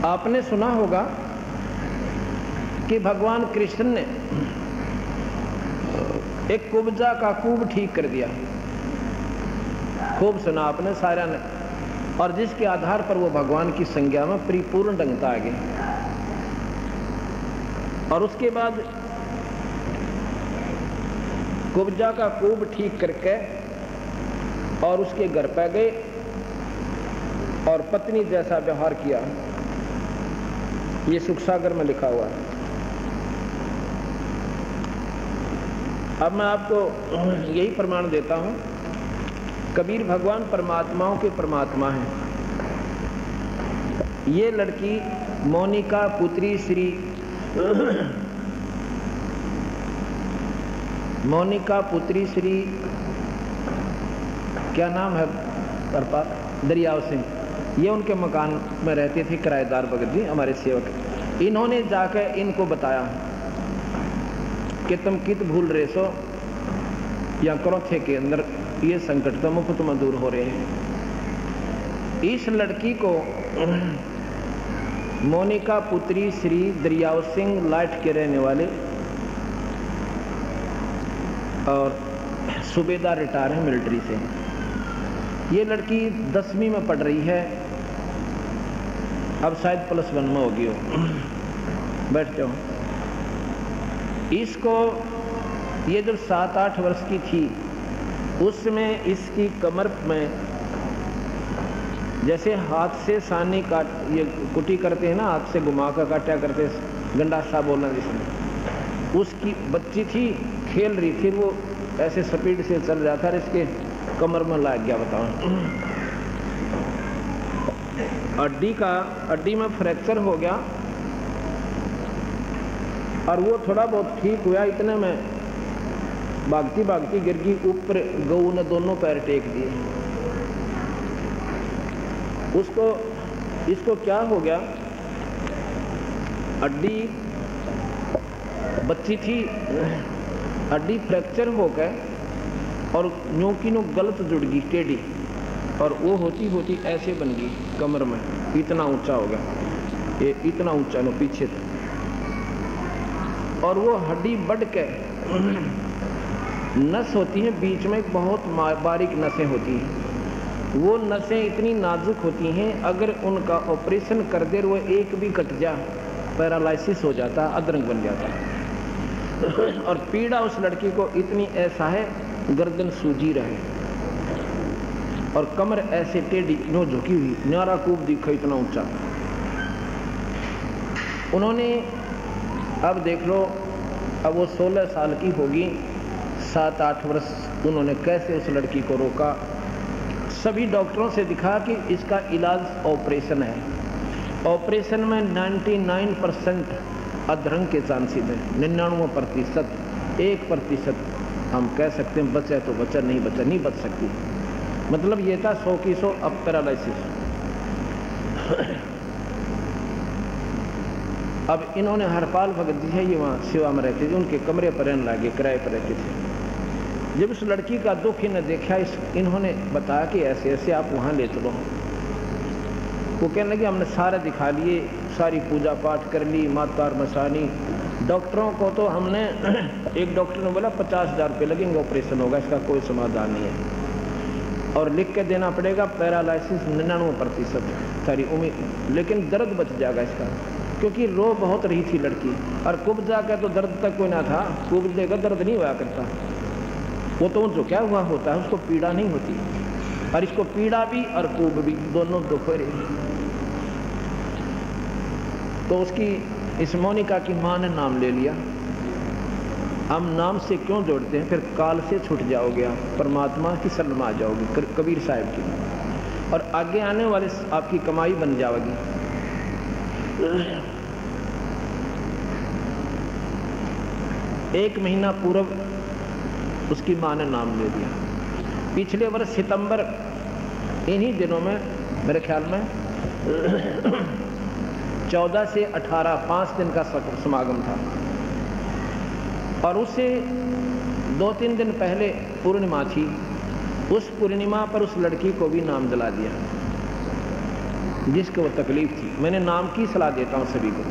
आपने सुना होगा कि भगवान कृष्ण ने एक कुब्जा का कूब ठीक कर दिया। खूब सुना आपने सारा ने, और जिसके आधार पर वो भगवान की संज्ञा में परिपूर्ण ढंगता आ गए। और उसके बाद कुब्जा का कूब ठीक करके और उसके घर पे गए और पत्नी जैसा व्यवहार किया। ये सुख सागर में लिखा हुआ है। अब मैं आपको यही प्रमाण देता हूं, कबीर भगवान परमात्माओं के परमात्मा हैं। ये लड़की मोनिका पुत्री श्री मोनिका पुत्री श्री क्या नाम है दरियाव सिंह, ये उनके मकान में रहते थे किराएदार भगत जी हमारे सेवक। इन्होंने जाकर इनको बताया कि तुम कित भूल रहे सो, या क्रोथे के अंदर ये संकट तो मुफ्त में दूर हो रहे हैं। इस लड़की को मोनिका पुत्री श्री दरियाव सिंह लाइट के रहने वाले और सूबेदार रिटायर है मिलिट्री से। ये लड़की 10वीं में पढ़ रही है, अब शायद +1 में होगी हो। बैठ जाओ। इसको ये जब 7-8 वर्ष की थी उसमें इसकी कमर में जैसे हाथ से सानी काट ये कुटी करते हैं ना, हाथ से घुमा कर काटा करते, गंडासा बोलना जिसमें, उसकी बच्ची थी, खेल रही थी, वो ऐसे स्पीड से चल रहा था, इसके कमर में लग गया। बताओ, हड्डी में फ्रैक्चर हो गया और वो थोड़ा बहुत ठीक हुआ। इतने में भागती भागती गिर गई ऊपर। गऊ ने दोनों पैर टेक दिए। इसको क्या हो गया, हड्डी बच्ची थी, हड्डी फ्रैक्चर हो गए और न्यों की नो गलत जुड़ गई टेढ़ी, और वो होती होती ऐसे बन गई कमर में, इतना ऊंचा हो गया, ये इतना ऊंचा नो पीछे था। और वो हड्डी बढ़ के नस होती है बीच में, बहुत बारीक नसें होती हैं। वो नसें इतनी नाजुक होती हैं, अगर उनका ऑपरेशन कर दे वो एक भी कट जा, पैरालिसिस हो जाता, अधरंग बन जाता। और पीड़ा उस लड़की को इतनी ऐसा है, गर्दन सूजी रहे और कमर ऐसे टेढ़ी नो झुकी हुई, न्यारा कूब दिखा इतना ऊंचा। उन्होंने अब देख लो, अब वो 16 साल की होगी, 7-8 वर्ष उन्होंने कैसे उस लड़की को रोका। सभी डॉक्टरों से दिखा कि इसका इलाज ऑपरेशन है। ऑपरेशन में 99% अधरंग के चांसेस हैं, 99%, 1% हम कह सकते हैं बचा तो बचा, नहीं बच सकती। मतलब ये था 100 की 100 अब पैरालिसिस। अब इन्होंने हरपाल भगत जी है, ये वहाँ सेवा में रहते थे, उनके कमरे पर रहने लगे, किराए पर रहते थे। जब उस लड़की का दुख इन्हें देखा, इन्होंने बताया कि ऐसे ऐसे आप वहाँ ले चलो। वो कहने लगे हमने सारे दिखा लिए, सारी पूजा पाठ कर ली, मातार मसानी। डॉक्टरों को तो हमने एक डॉक्टर ने बोला 50,000 रुपये लगेंगे, ऑपरेशन होगा, इसका कोई समाधान नहीं है, और लिख के देना पड़ेगा पैरालिसिस 99% सारी उम्मीद, लेकिन दर्द बच जाएगा इसका, क्योंकि रो बहुत रही थी लड़की। और कुब्जा का तो दर्द तक कोई ना था, कुब्जे का दर्द नहीं हुआ करता, वो तो जो क्या हुआ होता है उसको पीड़ा नहीं होती, और इसको पीड़ा भी और कुब भी दोनों दुख रही। तो उसकी इस मोनिका की माँ ने नाम ले लिया। हम नाम से क्यों जोड़ते हैं, फिर काल से छूट जाओगे आप, परमात्मा की शरण में आ जाओगे, कबीर साहब की, और आगे आने वाले आपकी कमाई बन जाएगी। 1 महीना पूर्व उसकी माँ ने नाम ले दिया। पिछले वर्ष सितंबर इन्हीं दिनों में मेरे ख्याल में 14 से 18 5 दिन का समागम था, और उससे 2-3 दिन पहले पूर्णिमा थी। उस पूर्णिमा पर उस लड़की को भी नाम दिला दिया। जिसको वो तकलीफ थी। मैंने नाम की सलाह देता हूँ सभी को,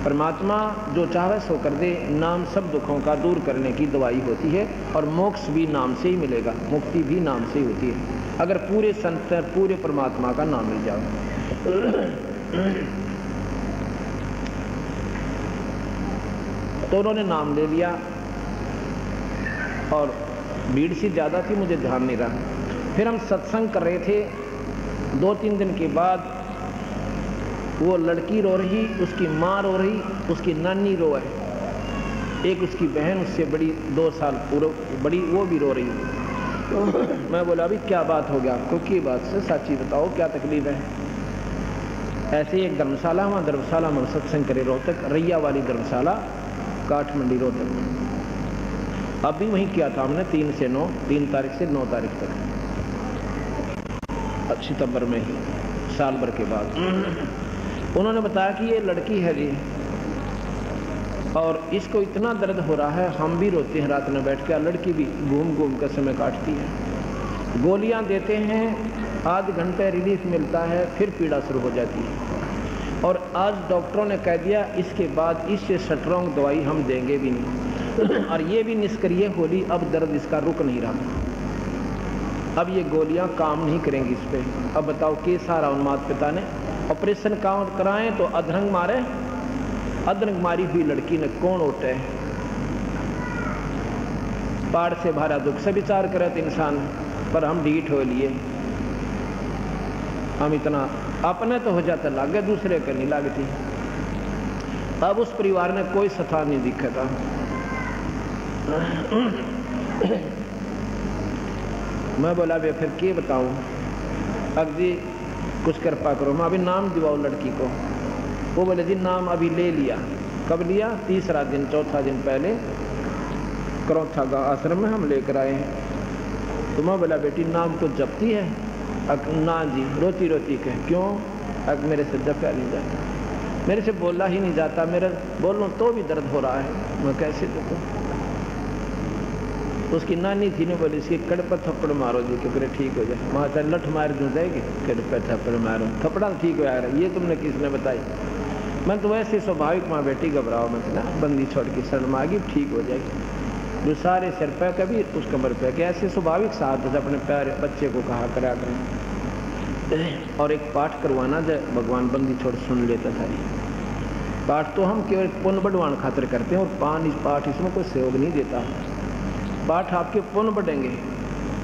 परमात्मा जो चाहे सो कर दे। नाम सब दुखों का दूर करने की दवाई होती है, और मोक्ष भी नाम से ही मिलेगा, मुक्ति भी नाम से ही होती है, अगर पूरे संत पूरे परमात्मा का नाम मिल जाओ। तो उन्होंने नाम ले लिया, और भीड़ सी ज़्यादा थी, मुझे ध्यान नहीं रहा। फिर हम सत्संग कर रहे थे। 2-3 दिन के बाद वो लड़की रो रही, उसकी माँ रो रही, उसकी नानी रो है, एक उसकी बहन उससे बड़ी 2 साल बड़ी, वो भी रो रही। मैं बोला अभी क्या बात हो गया आपको, की बात से सच्ची बताओ क्या तकलीफ है। ऐसे एक धर्मशाला, वहाँ धर्मशाला में सत्संग करे, रोहतक रैया वाली धर्मशाला, काठमंडी रोहतक। अभी वहीं किया था हमने 3 से 9, 3 तारीख से 9 तारीख तक, सितंबर में ही, साल भर के बाद। उन्होंने बताया कि ये लड़की है जी, और इसको इतना दर्द हो रहा है, हम भी रोते हैं रात में बैठ कर, लड़की भी घूम घूम कर समय काटती है। गोलियां देते हैं, आध घंटे रिलीफ मिलता है, फिर पीड़ा शुरू हो जाती है। और आज डॉक्टरों ने कह दिया इसके बाद इससे स्ट्रॉन्ग दवाई हम देंगे भी नहीं। और ये भी निष्क्रिय होली, अब दर्द इसका रुक नहीं रहा, अब ये गोलियां काम नहीं करेंगी इस पे। अब बताओ कि सारा उन माता पिता ने ऑपरेशन कराएं तो अधरंग मारे, अधरंग मारी हुई लड़की ने कौन उठे। पाड़ से भरा दुख से विचार करे तो इंसान, पर हम ढीठ हो लिए, हम इतना अपने तो हो जाता लागे, दूसरे के नहीं लगती। अब उस परिवार ने कोई सथा नहीं दिखा था। मैं बोला बे फिर क्या बताऊं, अगजी कुछ कृपा करो, मैं अभी नाम दिवाओ लड़की को। वो बोले जी नाम अभी ले लिया। कब लिया? 3रा दिन, 4था दिन पहले करौथा का आश्रम में हम लेकर आए हैं। तो मैं बोला बेटी नाम तो जपती है? ना जी, रोती रोती कहे क्यों? मेरे से जपा नहीं जाता, मेरे से बोला ही नहीं जाता, मेरा बोलूं तो भी दर्द हो रहा है, मैं कैसे देखूं। उसकी नानी थी ने बोली इसकी कड़ पर थप्पड़ मारो जी कि ठीक हो जाए। वहाँ चाहे लठ मार दूँ जाएगी, कड़ पर थप्पड़ मारो, थप्पड़ा ठीक हो यार, ये तुमने किसने बताई? मैं तो वैसे स्वाभाविक, माँ बेटी घबराओ मत ना, बंदी छोड़ के शर्म आ गई, ठीक हो जाएगी। जो सारे सिर पे कभी उस कमर पे के, ऐसे स्वाभाविक साथ अपने प्यारे बच्चे को कहा करा करें। और एक पाठ करवाना जय भगवान बंदी छोड़ सुन लेता था। पाठ तो हम केवल पुण्य बढ़वान खातिर करते हैं, और पाठ इसमें कोई सहयोग नहीं देता। पाठ आपके पुण्य बढ़ेंगे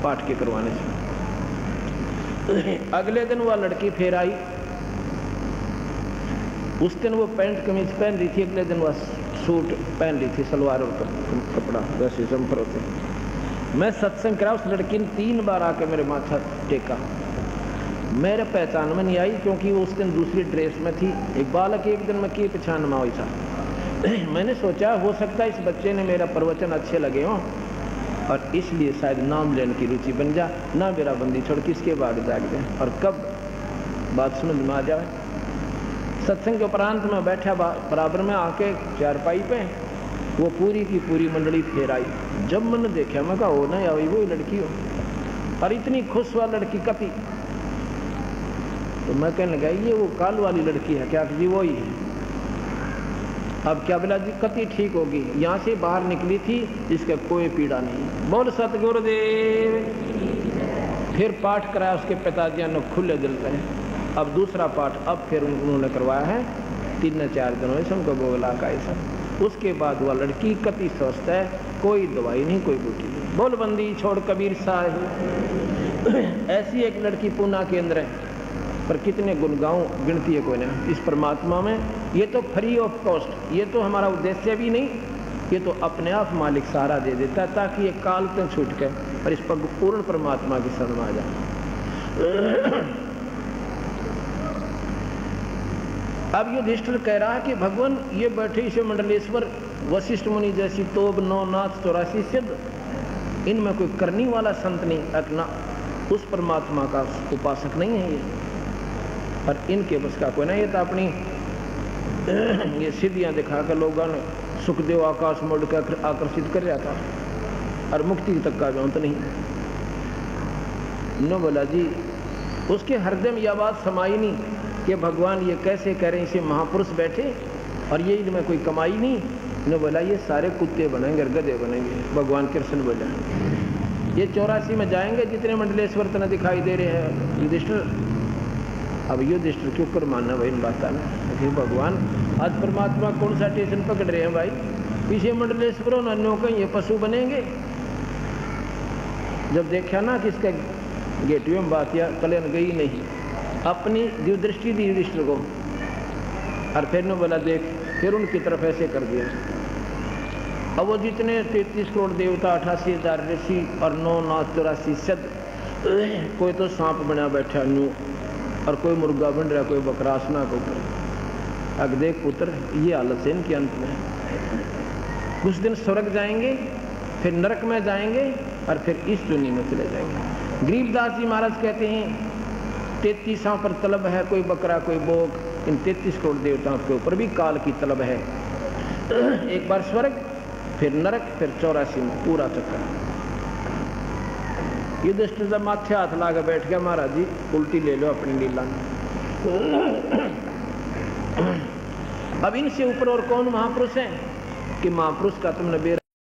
पाठ के करवाने से। अगले दिन वह लड़की फिर आई, उस दिन वो पैंट कमीज पहन रही थी, अगले दिन वह सूट पहन रही थी, सलवार और कपड़ा वैसे जमफर होते। मैं सत्संग करा, उस लड़की ने 3 बार आके मेरे माथा टेका, मेरे पहचान में नहीं आई, क्योंकि वो उस दिन दूसरी ड्रेस में थी। एक बालक एक दिन में की पहचान में हुई था। मैंने सोचा हो सकता है इस बच्चे ने मेरा प्रवचन अच्छे लगे हों, और इसलिए शायद नाम लेने की रुचि बन जा, ना मेरा बंदी छोड़ किसके बाद जाग जाए, और कब बात समझ में आ जाए। सत्संग के उपरांत में बैठा बराबर में आके चारपाई पे, वो पूरी की पूरी मंडली फेर आई। जब मैंने देखा मैं कहा हो ना या वही लड़की हो, और इतनी खुश हुआ लड़की कति। तो मैं कहने लगा ये वो काल वाली लड़की है क्या? जी वही है। अब क्या बोला जी कति ठीक होगी, यहाँ से बाहर निकली थी, इसका कोई पीड़ा नहीं। बोल सतगुरुदेव। फिर पाठ कराया उसके पिताजी ने खुले दिल पे। अब दूसरा पाठ अब फिर उन्होंने करवाया है, 3-4 दिनों से उनको बोला का ऐसा। उसके बाद वह लड़की कति स्वस्थ है, कोई दवाई नहीं, कोई बूटी नहीं। बोल बंदी छोड़ कबीर साहब। ऐसी एक लड़की पूना के अंदर है, पर कितने गुण गाऊं गिनती है कोई ना इस परमात्मा में। ये तो फ्री ऑफ कॉस्ट, ये तो हमारा उद्देश्य भी नहीं, ये तो अपने आप मालिक सहारा दे देता है, ताकि ये काल तो छूट के और इस पर पूर्ण परमात्मा की शरण में आ जाए। अब युधिष्ठिर कह रहा है कि भगवान ये बैठे इसे मंडलेश्वर वशिष्ठ मुनि जैसी तोब 9 नाथ 84 सिद्ध, इनमें कोई करनी वाला संत नहीं, अपना उस परमात्मा का उपासक नहीं है ये, और इनके बस का कोई ना। ये तो अपनी ये सिद्धियां दिखा कर लोगों ने सुखदेव आकाश मोड़ कर आकर्षित कर जाता, और मुक्ति तक का अंत नहीं। नो बोला जी उसके हृदय में यह बात समाई नहीं कि भगवान ये कैसे कह रहे हैं, इसे महापुरुष बैठे और ये इनमें कोई कमाई नहीं। इन्होंने बोला ये सारे कुत्ते बनेंगे, गधे बनेंगे। भगवान कृष्ण बोला ये 84 में जाएंगे जितने मंडलेश्वर तना दिखाई दे रहे हैं युधिष्ठिर। अब युधिष्ठिर क्यों कर मानना भाई इन बात में, भगवान आज परमात्मा कौन सा स्टेशन पकड़ रहे हैं भाई, पीछे मंडलेश्वर अन्यों का ये पशु बनेंगे। जब देखा ना कि इसका गेटवे में बात या कल्याण गई नहीं, अपनी दिव्य दृष्टि दी युधिष्ठिर को और फिर ने बोला देख, फिर उनकी तरफ ऐसे कर दिया। अब वो जितने 33 करोड़ देवता, 88,000 ऋषि और 9 नाथ 84 सद, कोई तो सांप बना बैठा न्यू और कोई मुर्गा बन रहा, कोई बकरासना के ऊपर। अब देख पुत्र ये हालत है इनके अंत में। कुछ दिन स्वर्ग जाएंगे, फिर नरक में जाएंगे और फिर इस दुनिया में चले जाएंगे। गरीबदास जी महाराज कहते हैं 33 पर तलब है, कोई बकरा कोई बोक, इन 33 करोड़ देवताओं के ऊपर भी काल की तलब है। एक बार स्वर्ग, फिर नरक, फिर 84 में पूरा चक्कर। युधिष्ठिर जब माथे हाथ लाकर बैठ गया, महाराज जी उल्टी ले लो अपनी लीला में। अब इनसे ऊपर और कौन महापुरुष है कि महापुरुष का तुमने